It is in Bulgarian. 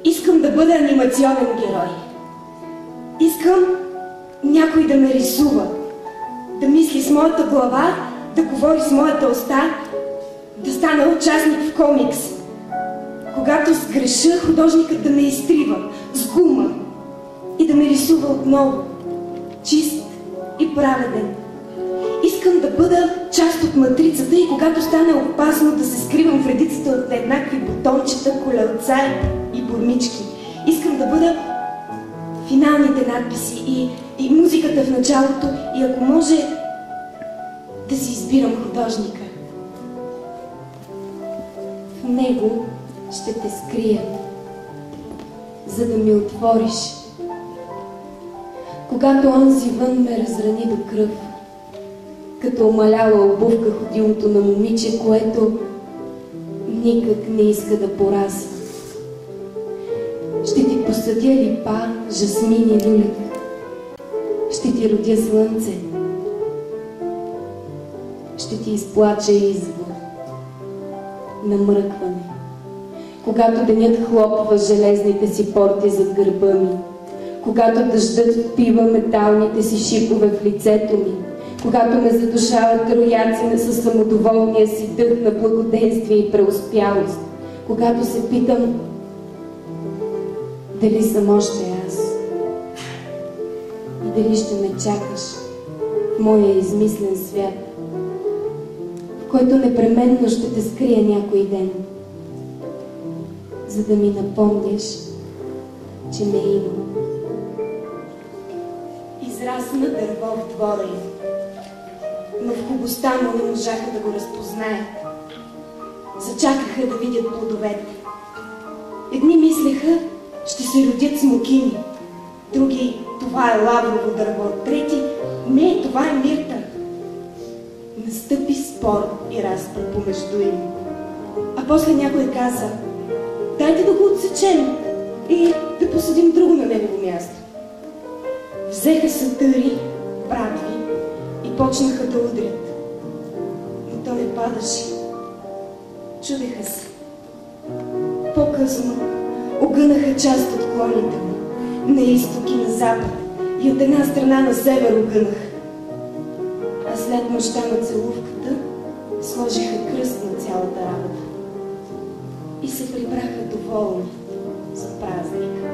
Искам да бъда анимационен герой. Искам някой да ме рисува, да мисли с моята глава, да говори с моята уста, да стана участник в комикс. Когато сгреша, художникът да ме изтрива с гума и да ме рисува отново, чист и праведен. Искам да бъда част от матрицата и когато стане опасно да се скривам в редицата от еднакви бутончета, колелца и бурмички. Искам да бъда финалните надписи и музиката в началото и ако може да си избирам художника. В него ще те скрия, за да ми отвориш. Когато онзи вън ме разрани до кръв, като омаляла обувка ходилото на момиче, което никак не иска да порасва. Ще ти посадя липа, жасмин и люлик. Ще ти родя слънце. Ще ти изплача извор, намръкване. Когато денят хлопва железните си порти зад гърба ми, когато дъждът впива металните си шипове в лицето ми, когато ме задушават рояци със самодоволния си дъх на благоденствие и преуспялост, когато се питам дали съм още аз и дали ще ме чакаш в моя измислен свят, в който непременно ще те скрия някой ден, за да ми напомняш, че ме има. Израсна дърво в двора им, но в хубостта му не можаха да го разпознаят. Зачакаха да видят плодовете. Едни мислеха, ще се родят смокини, други, това е лаврово дърво, трети, не, това е мирта. Настъпи спор и разпри помежду им. А после някой каза, дайте да го отсечем и да посадим друго на негово място. Взеха сатъри, братви и почнаха да удрят. Но то не падаше. Чудеха се. По-късно огънаха част от клоните му, на изток и на запад, и от една страна на север огънаха. А след нощта на целувката сложиха кръст на цялата работа и се прибраха доволни за празника.